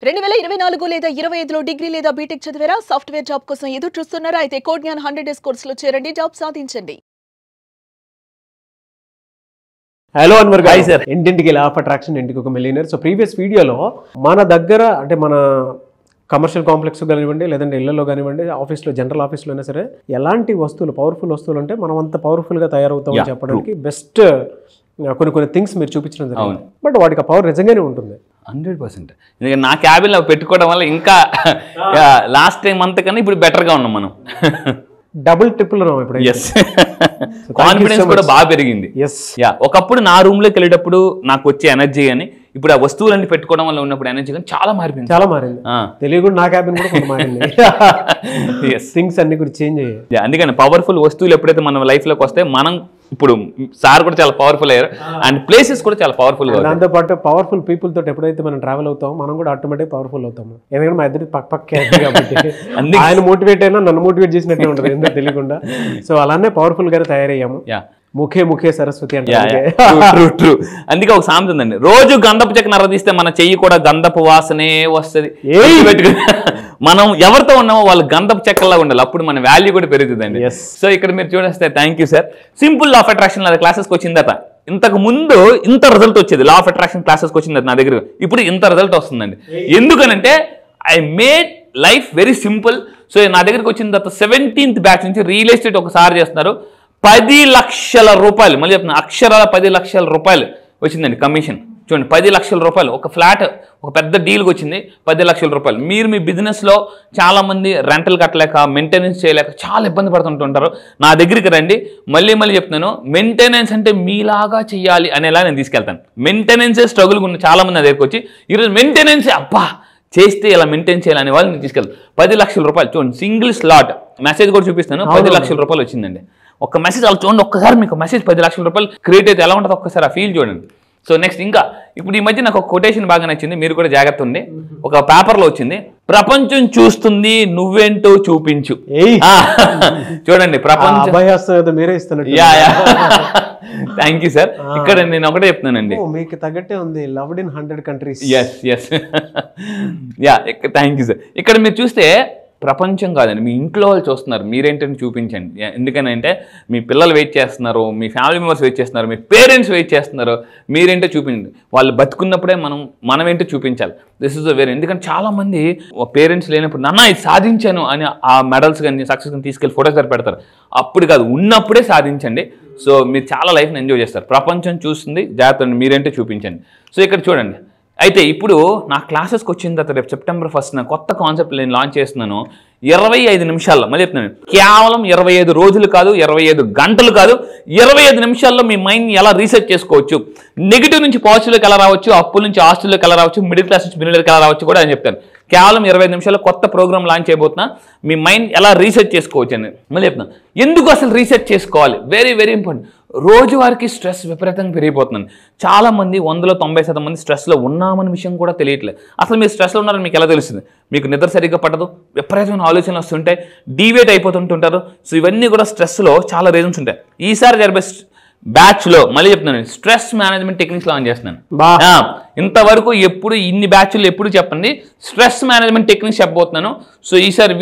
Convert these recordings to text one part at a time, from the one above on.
2024 లేదా 25లో డిగ్రీ లేదా బీటెక్ చదివారా? సాఫ్ట్వేర్ జాబ్ కోసం ఎదురు చూస్తున్నారా? అయితే కోడ్ జ్ఞాన్ 100 డేస్ కోర్సులో చేరండి, జాబ్ సాధించండి. హలో అన్వర్ గారు, సార్ ఇంటింటికి లా ఆఫ్ అట్రాక్షన్ ఇంటికి ఒక మిలియనర్. సో ప్రీవియస్ వీడియోలో మన దగ్గర అంటే మన కమర్షియల్ కాంప్లెక్స్ కానివ్వండి, లేదంటే ఇళ్లలో కానివ్వండి, ఆఫీస్లో జనరల్ ఆఫీస్లో అయినా సరే ఎలాంటి వస్తువులు పవర్ఫుల్ వస్తువులు అంటే మనం అంత పవర్ఫుల్గా తయారవుతామని చెప్పడానికి బెస్ట్ కొన్ని థింగ్స్ మీరు చూపించడం జరిగింది. బట్ వాటికి ఆ పవర్ నిజంగానే ఉంటుంది 100%. ఎందుకంటే నా క్యాబిన్లో పెట్టుకోవడం వల్ల ఇంకా లాస్ట్ టైం అంతకన్నా ఇప్పుడు బెటర్గా ఉన్నాం మనం. డబుల్ ట్రిపుల్ ఇప్పుడు కాన్ఫిడెన్స్ కూడా బాగా పెరిగింది. ఒకప్పుడు నా రూమ్ లోకి వెళ్ళేటప్పుడు నాకు వచ్చే ఎనర్జీ కానీ ఇప్పుడు ఆ వస్తువులన్నీ పెట్టుకోవడం వల్ల ఉన్నప్పుడు ఎనర్జీ కానీ చాలా మారిపోయింది. తెలియకుండా నా క్యాబిన్ కూడా మారింది. థింగ్స్ అన్ని కూడా చేంజ్ అయ్యాయి. అందుకని పవర్ఫుల్ వస్తువులు ఎప్పుడైతే మన లైఫ్ లోకి వస్తే మనం ఇప్పుడు సార్ కూడా చాలా పవర్ఫుల్ అయ్యారు అండ్ ప్లేసెస్ కూడా చాలా పవర్ఫుల్ గా. దాంతో పాటు పవర్ఫుల్ పీపుల్ తోటి ఎప్పుడైతే మనం ట్రావెల్ అవుతామో మనం కూడా ఆటోమేటిక్ పవర్ఫుల్ అవుతాము. ఎందుకంటే మా ఇద్దరు పక్క కాబట్టి ఆయన మోటివేట్ అయినా నన్ను మోటివేట్ చేసినట్టే ఉంటుంది ఎందుకు తెలియకుండా. సో అలానే పవర్ఫుల్ గానే తయారయ్యాము. ముఖే సరస్వతి అంటే ట్రూ. అందుకే ఒక సామెత ఉందండి, రోజు గంధపు చెక్క నరదీస్తే మన చెయ్యి కూడా గంధపు వాసనే వస్తుంది. మనం ఎవరితో ఉన్నామో వాళ్ళు గంధపు చెక్కల్లా ఉండాలి, అప్పుడు మన వాల్యూ కూడా పెరుగుతుందండి. సో ఇక్కడ మీరు చూడేస్తే thank you sir. Simple law of attraction క్లాసెస్కి వచ్చిందట. ఇంతకు ముందు ఇంత రిజల్ట్ వచ్చేది, లా ఆఫ్ అట్రాక్షన్ క్లాసెస్కి వచ్చిందట నా దగ్గర. ఇప్పుడు ఇంత రిజల్ట్ వస్తుందండి. ఎందుకనంటే I made life very simple. So నా దగ్గరికి వచ్చిన తర్వాత 17th బ్యాచ్ నుంచి రియల్ ఎస్టేట్ ఒకసారి చేస్తున్నారు. 10 లక్షల రూపాయలు, మళ్ళీ చెప్తున్నా అక్షరాల 10 లక్షల రూపాయలు వచ్చిందండి కమిషన్. చూడండి, 10 లక్షల రూపాయలు ఒక ఫ్లాట్, ఒక పెద్ద డీల్కి వచ్చింది 10 లక్షల రూపాయలు. మీరు మీ బిజినెస్లో చాలామంది రెంటల్ కట్టలేక మెయింటెనెన్స్ చేయలేక చాలా ఇబ్బంది పడుతుంటుంటారు. నా దగ్గరికి రండి, మళ్ళీ చెప్తున్నాను, మెయింటెనెన్స్ అంటే మీలాగా చెయ్యాలి అనేలా నేను తీసుకెళ్తాను. మెయింటెనెన్సే స్ట్రగుల్ ఉన్న చాలామంది నా దగ్గరికి వచ్చి ఈరోజు మెయింటెనెన్సే అబ్బా చేస్తే ఇలా మెయింటైన్ చేయాలనే వాళ్ళు నేను తీసుకెళ్తాను. 10 లక్షల రూపాయలు చూడండి, సింగిల్ స్లాట్. మెసేజ్ కూడా చూపిస్తాను, 10 లక్షల రూపాయలు వచ్చిందండి. ఒక మెసేజ్ అలా చూడండి, ఒక్కసారి మీకు మెసేజ్ 10 లక్షల రూపాయలు క్రియేట్ అయితే ఎలా ఉంటుంది ఒక్కసారి ఆ ఫీల్ చూడండి. సో నెక్స్ట్ ఇంకా ఇప్పుడు ఈ మధ్య నాకు ఒక కొటేషన్ బాగా నచ్చింది, మీరు కూడా జాగ్రత్త ఉండి. ఒక పేపర్లో వచ్చింది, ప్రపంచం చూస్తుంది నువ్వేంటో చూపించు. చూడండి, ప్రపంచం థ్యాంక్ యూ సార్. ఇక్కడ నేను ఒకటే చెప్తున్నానండి, మీకు తగ్గట్టే ఉంది, loved in 100 countries. Yes thank you sir. ఇక్కడ మీరు చూస్తే ప్రపంచం కాదండి, మీ ఇంట్లో వాళ్ళు చూస్తున్నారు, మీరేంటని చూపించండి. ఎందుకనంటే మీ పిల్లలు వెయిట్ చేస్తున్నారు, మీ ఫ్యామిలీ మెంబర్స్ వెయిట్ చేస్తున్నారు, మీ పేరెంట్స్ వెయిట్ చేస్తున్నారు, మీరేంటో చూపించండి. వాళ్ళు బతుకున్నప్పుడే మనం ఏంటో చూపించాలి. దిస్ ఇస్ వేరే. ఎందుకంటే చాలామంది పేరెంట్స్ లేనప్పుడు నాన్న ఇది సాధించాను అని ఆ మెడల్స్ కానీ సక్సెస్ కానీ తీసుకెళ్ళి ఫోటోస్ దగ్గర పెడతారు. అప్పుడు కాదు, ఉన్నప్పుడే సాధించండి. సో మీరు చాలా లైఫ్ని ఎంజాయ్ చేస్తారు. ప్రపంచం చూస్తుంది, జాగ్రత్త మీరేంటో చూపించండి. సో ఇక్కడ చూడండి, అయితే ఇప్పుడు నా క్లాసెస్కి వచ్చిన తర్వాత రేపు September 1st కొత్త కాన్సెప్ట్ నేను లాంచ్ చేస్తున్నాను. 25 నిమిషాల్లో, మళ్ళీ చెప్తున్నాను, కేవలం 25 రోజులు కాదు, 25 గంటలు కాదు, 25 నిమిషాల్లో మీ మైండ్ని ఎలా రీసెట్ చేసుకోవచ్చు, నెగిటివ్ నుంచి పాజిటివ్లోకి ఎలా రావచ్చు, అప్పుల నుంచి ఆస్తుల్లోకి ఎలా రావచ్చు, మిడిల్ క్లాస్ నుంచి మిడిల్కి ఎలా రావచ్చు కూడా అని చెప్తాను. కేవలం 25 నిమిషాల్లో కొత్త ప్రోగ్రామ్ లాంచ్ చేయబోతున్నా. మీ మైండ్ ఎలా రీసెట్ చేసుకోవచ్చు అని మళ్ళీ చెప్తున్నాను. ఎందుకు అసలు రీసెట్ చేసుకోవాలి, వెరీ వెరీ ఇంపార్టెంట్. రోజువారికి స్ట్రెస్ విపరీతంగా పెరిగిపోతున్నాను. చాలామంది 100లో 90% మంది స్ట్రెస్లో ఉన్నామన్న విషయం కూడా తెలియట్లేదు. అసలు మీరు స్ట్రెస్లో ఉన్నారని మీకు ఎలా తెలుస్తుంది? మీకు నిద్ర సరిగ్గా పట్టదు, విపరీతమైన ఆలోచనలు వస్తుంటాయి, డీవేట్ అయిపోతుంటుంటారు. సో ఇవన్నీ కూడా స్ట్రెస్లో చాలా రీజన్స్ ఉంటాయి. ఈసారి జరిపే బ్యాచ్లో మళ్ళీ చెప్తున్నాను, స్ట్రెస్ మేనేజ్మెంట్ టెక్నిక్స్ లాంచ్ చేస్తున్నాను. ఇంతవరకు ఎప్పుడు ఇన్ని బ్యాచ్లు ఎప్పుడు చెప్పండి, స్ట్రెస్ మేనేజ్మెంట్ టెక్నిక్స్ చెప్పబోతున్నాను. సో ఈసారి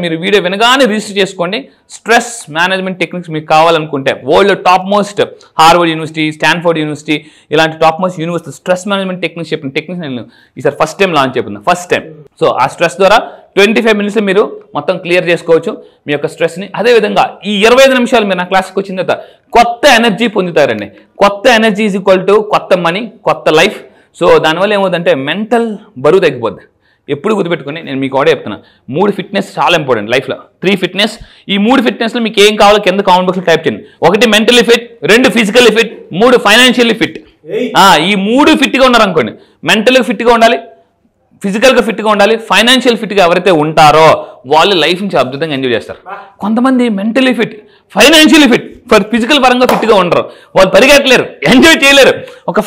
మీరు వీడియో వినగానే రిజిస్టర్ చేసుకోండి. స్ట్రెస్ మేనేజ్మెంట్ టెక్నిక్స్ మీకు కావాలనుకుంటే వరల్డ్లో top most Harvard university, Stanford university ఇలాంటి top most university stress management techniques చెప్పిన టెక్నిక్స్ నేను ఈసారి ఫస్ట్ టైం లాంచ్ చేయబోతున్నాను, ఫస్ట్ టైం. సో ఆ స్ట్రెస్ ద్వారా 25 minutes మీరు మొత్తం క్లియర్ చేసుకోవచ్చు మీ యొక్క స్ట్రెస్ని. అదేవిధంగా ఈ 25 నిమిషాలు మీరు నా క్లాస్కి వచ్చిన తర్వాత కొత్త ఎనర్జీ పొందుతారండి. కొత్త ఎనర్జీ ఈజ్ ఈక్వల్ టు కొత్త మనీ, కొత్త లైఫ్. సో దానివల్ల ఏమవుతుందంటే మెంటల్ బరువు తగ్గిపోద్ది. ఎప్పుడు గుర్తుపెట్టుకుని నేను మీకు కూడా చెప్తున్నా, 3 ఫిట్నెస్ చాలా ఇంపార్టెంట్ లైఫ్లో. 3 ఫిట్నెస్. ఈ 3 ఫిట్నెస్లో మీకు ఏం కావాలో కింద కామెంట్ బాక్స్లో టైప్ చేయండి. 1 mentally fit, 2 physically fit, 3 financially fit. ఈ 3 ఫిట్గా ఉన్నారనుకోండి, మెంటల్గా ఫిట్గా ఉండాలి, ఫిజికల్గా ఫిట్గా ఉండాలి, ఫైనాన్షియల్ ఫిట్గా ఎవరైతే ఉంటారో వాళ్ళు లైఫ్ నుంచి అద్భుతంగా ఎంజాయ్ చేస్తారు. కొంతమంది mentally fit, financially fit, physical పరంగా ఫిట్గా ఉండరు, వాళ్ళు పరిగెట్టలేరు, ఎంజాయ్ చేయలేరు. ఒక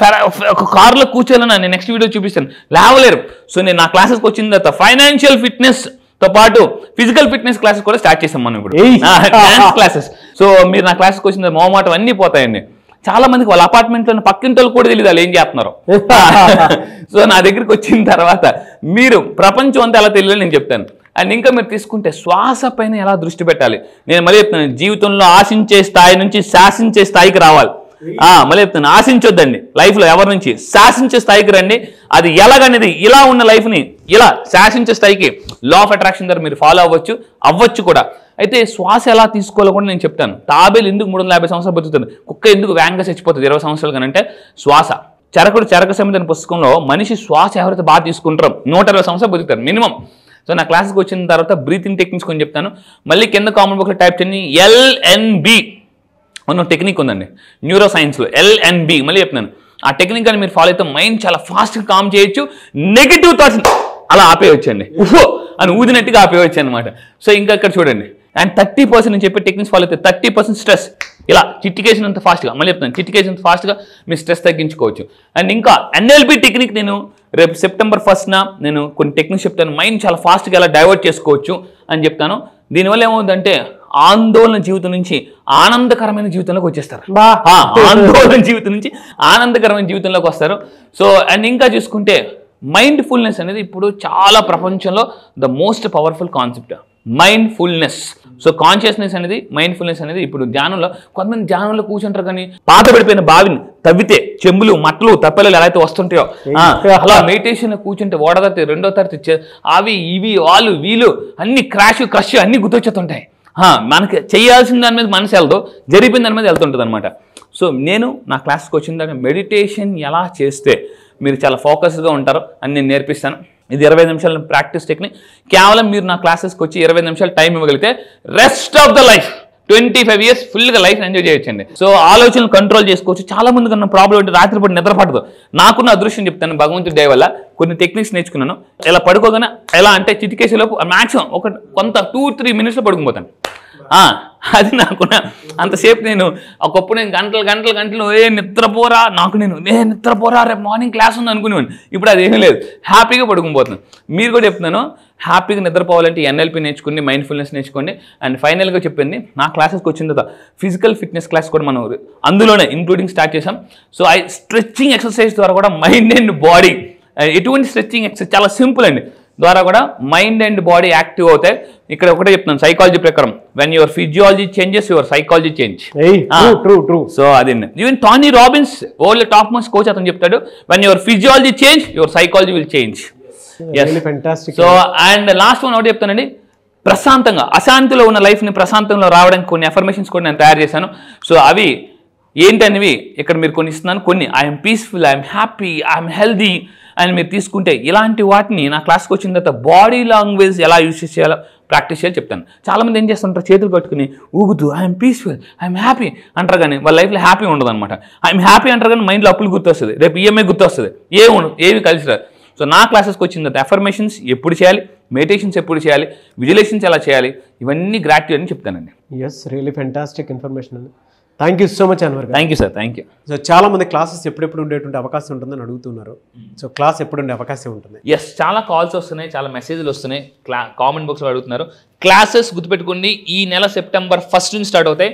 కారులో కూర్చోవాలని నేను నెక్స్ట్ వీడియో చూపిస్తాను, లేవలేరు. సో నేను నా క్లాసెస్కి వచ్చిన తర్వాత ఫైనాన్షియల్ ఫిట్నెస్ తో పాటు ఫిజికల్ ఫిట్నెస్ క్లాసెస్ కూడా స్టార్ట్ చేసాం మనం ఇప్పుడు, డాన్స్ క్లాసెస్. సో మీరు నా క్లాసెస్కి వచ్చిన మొహమాటం అన్నీ పోతాయండి. చాలా మందికి వాళ్ళ అపార్ట్మెంట్లో పక్కింటి వాళ్ళు కూడా తెలియదు వాళ్ళు ఏం చేస్తున్నారు. సో నా దగ్గరికి వచ్చిన తర్వాత మీరు ప్రపంచం అంతా ఎలా తెలియాలి నేను చెప్తాను. అండ్ ఇంకా మీరు తీసుకుంటే శ్వాస పైన ఎలా దృష్టి పెట్టాలి నేను మళ్ళీ చెప్తాను. జీవితంలో ఆశించే స్థాయి నుంచి శాసించే స్థాయికి రావాలి. మళ్ళీ చెప్తాను, ఆశించొద్దండి లైఫ్లో ఎవరి నుంచి, శాసించే స్థాయికి రండి. అది ఎలాగనేది ఇలా ఉన్న లైఫ్ని ఇలా శాసించే స్థాయికి లా ఆఫ్ అట్రాక్షన్ ద్వారా మీరు ఫాలో అవ్వచ్చు కూడా. అయితే శ్వాస ఎలా తీసుకోవాలో కూడా నేను చెప్తాను. తాబేలు ఎందుకు 350 సంవత్సరాలు బతుకుతుంది, కుక్క ఎందుకు వేగంగా చచ్చిపోతుంది 20 సంవత్సరాలు కానంటే శ్వాస. చరక సమితి అనే పుస్తకంలో మనిషి శ్వాస ఎవరైతే బాగా తీసుకుంటారో 120 సంవత్సరాలు బతుకుతారు మినిమం. సో నా క్లాస్కి వచ్చిన తర్వాత బ్రీతింగ్ టెక్నిక్స్ కొంచెం చెప్తాను. మళ్ళీ కింద కామెంట్ బాక్స్లో టైప్ చేయండి LNB అన్న టెక్నిక్ ఉందండి న్యూరో సైన్స్లో, LNB మళ్ళీ చెప్తున్నాను. ఆ టెక్నిక్ అని మీరు ఫాలో అయితే మైండ్ చాలా ఫాస్ట్గా కామ్ చేయొచ్చు, నెగిటివ్ థాట్స్ అలా ఆపేయచ్చండి, ఉహో అని ఊదినట్టుగా ఆపేయచ్చు అనమాట. సో ఇంకా ఇక్కడ చూడండి. అండ్ 30% నేను చెప్పే టెక్నిక్స్ ఫాలో అయితే 30% స్ట్రెస్ ఇలా చిట్టికేసినంత ఫాస్ట్గా, మళ్ళీ చెప్తాను చిట్టికేసినంత ఫాస్ట్గా మీ స్ట్రెస్ తగ్గించుకోవచ్చు. అండ్ ఇంకా NLP టెక్నిక్ నేను రేపు September 1న నేను కొన్ని టెక్నిక్స్ చెప్తాను. మైండ్ చాలా ఫాస్ట్గా ఎలా డైవర్ట్ చేసుకోవచ్చు అని చెప్తాను. దీనివల్ల ఏమవుతుందంటే ఆందోళన జీవితం నుంచి ఆనందకరమైన జీవితంలోకి వచ్చేస్తారు. ఆందోళన జీవితం నుంచి ఆనందకరమైన జీవితంలోకి వస్తారు. సో అండ్ ఇంకా చూసుకుంటే మైండ్ఫుల్నెస్ అనేది ఇప్పుడు చాలా ప్రపంచంలో the most powerful concept mindfulness. So consciousness అనేది మైండ్ఫుల్నెస్ అనేది ఇప్పుడు ధ్యానంలో కొంతమంది ధ్యానంలో కూర్చుంటారు, కానీ పాత పడిపోయిన బావిని తవ్వితే చెంబులు మట్టలు తప్పెలు ఎలా అయితే వస్తుంటాయో అలా మెడిటేషన్లో కూర్చుంటే ఓడదత్తి 2వ తరగతి అవి ఇవి వాళ్ళు వీళ్ళు అన్ని క్రష్ అన్ని గుర్తొచ్చేస్తుంటాయి. మనకి చేయాల్సిన దాని మీద మనసు వెళ్తూ జరిగిపోయిన దాని మీద వెళ్తుంటుంది అనమాట. సో నేను నా క్లాస్కి వచ్చిన దాకా మెడిటేషన్ ఎలా చేస్తే మీరు చాలా ఫోకస్గా ఉంటారు అని నేను నేర్పిస్తాను. ఇది 25 నిమిషాల ప్రాక్టీస్ టెక్నిక్. కేవలం మీరు నా క్లాసెస్కి వచ్చి 25 నిమిషాలు టైం ఇవ్వగలిగితే rest of the life 25 years ఫుల్గా లైఫ్ ఎంజాయ్ చేయొచ్చండి. సో ఆలోచనలు కంట్రోల్ చేసుకోవచ్చు. చాలా మందికి ఉన్న ప్రాబ్లం అంటే రాత్రిపూట నిద్ర పడదు. నాకున్న అదృష్టం చెప్తాను, భగవంతుడి దయ వల్ల కొన్ని టెక్నిక్స్ నేర్చుకున్నాను. ఇలా పడుకోగానే ఎలా అంటే చిటికేసేలోపు మ్యాక్సిమం కొంత 2-3 minutesలో పడుకుపోతాను. అది నాకున్న అంతసేపు నేను ఒకప్పుడు నేను గంటలు నిద్రపోరా నేను నిద్రపోరా రేపు మార్నింగ్ క్లాస్ ఉంది అనుకునేవాడిని. ఇప్పుడు అది ఏమీ లేదు, హ్యాపీగా పడుకుపోతున్నాను. మీరు కూడా చెప్తున్నాను హ్యాపీగా నిద్రపోవాలంటే NLP నేర్చుకోండి, మైండ్ఫుల్నెస్ నేర్చుకోండి. అండ్ ఫైనల్గా చెప్పింది నా క్లాసెస్కి వచ్చిన తర్వాత ఫిజికల్ ఫిట్నెస్ క్లాస్ కూడా మనం అందులోనే ఇంక్లూడింగ్ స్టార్ట్ చేసాం. సో స్ట్రెచ్చింగ్ ఎక్సర్సైజ్ ద్వారా కూడా మైండ్ అండ్ బాడీ, ఎటువంటి స్ట్రెచ్చింగ్ ఎక్సర్సైజ్ చాలా సింపుల్ అండి, ద్వారా కూడా మైండ్ అండ్ బాడీ యాక్టివ్ అవుతాయి. ఇక్కడ ఒకటే చెప్తున్నాను సైకాలజీ ప్రకారం, when your physiology changes your psychology change. So అది even Tony Robbins world top most coach అతను చెప్తాడు, when your physiology change your psychology will change. So and last one ఒకటి చెప్తానండి, ప్రశాంతంగా అశాంతిలో ఉన్న లైఫ్ని ప్రశాంతంలో రావడానికి కొన్ని అఫర్మేషన్స్ కూడా నేను తయారు చేశాను. సో అవి ఏంటనేవి ఇక్కడ మీరు కొన్ని ఇస్తున్నాను. కొన్ని I'm peaceful, I'm happy, I'm healthy అని మీరు తీసుకుంటే ఇలాంటి వాటిని నా క్లాస్కి వచ్చిన తర్వాత బాడీ లాంగ్వేజ్ ఎలా యూజ్ చేయాలో ప్రాక్టీస్ చేయాలి చెప్తాను. చాలామంది ఏం చేస్తుంటారు, చేతులు కట్టుకుని ఊగుతూ ఐఎమ్ పీస్ఫుల్, ఐఎమ్ హ్యాపీ అంటారు, కానీ వాళ్ళ లైఫ్లో హ్యాపీ ఉండదు అనమాట. ఐఎమ్ హ్యాపీ అంటారు కానీ మైండ్లో అప్పులు గుర్తొస్తుంది, రేపు ఈఎంఐ గుర్తొస్తుంది, ఏవి కలిసి రాదు. సో నా క్లాసెస్కి వచ్చిన తర్వాత అఫర్మేషన్స్ ఎప్పుడు చేయాలి, మెడిటేషన్స్ ఎప్పుడు చేయాలి, విజులేషన్స్ ఎలా చేయాలి, ఇవన్నీ గ్రాట్యుడ్ అని చెప్తానండి. ఎస్, రియలీ ఫెంటాస్టిక్ ఇన్ఫర్మేషన్ అండి. Thank you so much Anwar garu. Thank you sir, thank you. So చాలా మంది క్లాసెస్ ఎప్పుడెప్పుడు ఉండేటువంటి అవకాశం ఉంటుందని అడుగుతున్నారు. సో క్లాస్ ఎప్పుడు ఉండే అవకాశం ఉంటుంది? ఎస్, చాలా కాల్స్ వస్తున్నాయి, చాలా మెసేజ్లు వస్తున్నాయి, కామెంట్ బాక్స్లో అడుగుతున్నారు. క్లాసెస్ గుర్తుపెట్టుకోండి, ఈ నెల September 1st నుంచి స్టార్ట్ అవుతాయి.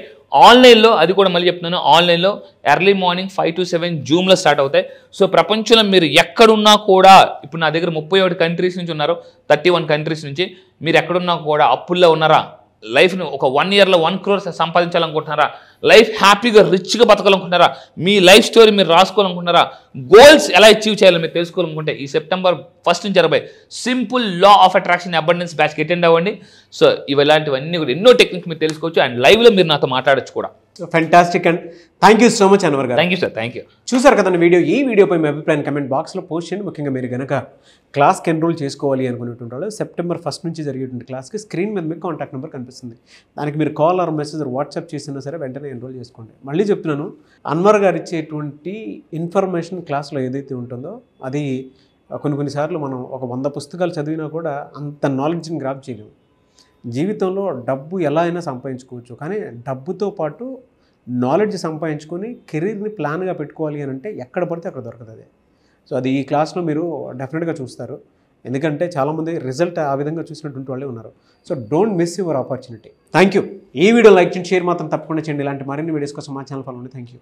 ఆన్లైన్లో, అది కూడా మళ్ళీ చెప్తున్నాను, ఆన్లైన్లో ఎర్లీ మార్నింగ్ 5 to 7 జూమ్లో స్టార్ట్ అవుతాయి. సో ప్రపంచంలో మీరు ఎక్కడున్నా కూడా, ఇప్పుడు నా దగ్గర 31 కంట్రీస్ నుంచి ఉన్నారు, 31 కంట్రీస్ నుంచి. మీరు ఎక్కడున్నా కూడా అప్పుల్లో ఉన్నారా, లైఫ్ని ఒక 1 yearలో 1 crore సంపాదించాలనుకుంటున్నారా, లైఫ్ హ్యాపీగా రిచ్గా బతకాలనుకుంటున్నారా, మీ లైఫ్ స్టోరీ మీరు రాసుకోవాలనుకుంటున్నారా, గోల్స్ ఎలా అచీవ్ చేయాలో మీరు తెలుసుకోవాలనుకుంటే ఈ September 1st నుంచి 20 simple law of attraction abundance బ్యాచ్కి అటెండ్ అవ్వండి. సో ఇలాంటివన్నీ కూడా ఎన్నో టెక్నిక్స్ మీరు తెలుసుకోవచ్చు, అండ్ లైవ్లో మీరు నాతో మాట్లాడచ్చు కూడా. Fantastic and thank you so much Anwar garu. Thank you sir, thank you. చూసారు కదండి వీడియో. ఈ వీడియోపై మీ అభిప్రాయం కమెంట్ బాక్స్లో పోస్ట్ చేయండి. ముఖ్యంగా మీరు కనుక క్లాస్కి ఎన్రోల్ చేసుకోవాలి అనుకునేటువంటి వాళ్ళు September 1st నుంచి జరిగేటువంటి క్లాస్కి స్క్రీన్ మీద మీకు కాంటాక్ట్ నెంబర్ కనిపిస్తుంది. దానికి మీరు కాల్ ఆర్ మెసేజ్ వాట్సాప్ చేసినా సరే వెంటనే ఎన్రోల్ చేసుకోండి. మళ్ళీ చెప్తున్నాను, అన్వర్ గారు ఇచ్చేటువంటి ఇన్ఫర్మేషన్ క్లాస్లో ఏదైతే ఉంటుందో అది కొన్నిసార్లు మనం ఒక 100 పుస్తకాలు చదివినా కూడా అంత నాలెడ్జ్ని గ్రాప్ చేయలేము. జీవితంలో డబ్బు ఎలా అయినా సంపాదించుకోవచ్చు, కానీ డబ్బుతో పాటు నాలెడ్జ్ సంపాదించుకొని కెరీర్ని ప్లాన్గా పెట్టుకోవాలి అని అంటే ఎక్కడ పడితే అక్కడ దొరకదు. సో అది ఈ క్లాస్లో మీరు డెఫినెట్గా చూస్తారు, ఎందుకంటే చాలామంది రిజల్ట్ ఆ విధంగా చూసినటువంటి వాళ్ళే ఉన్నారు. So don't miss your opportunity. Thank you. ఈ వీడియో లైక్ చేయండి, షేర్ మాత్రం తప్పకుండా చేయండి. ఇలాంటి మరిన్ని వీడియోస్ కోసం మా ఛానల్ ఫాలో అవ్వండి. Thank you.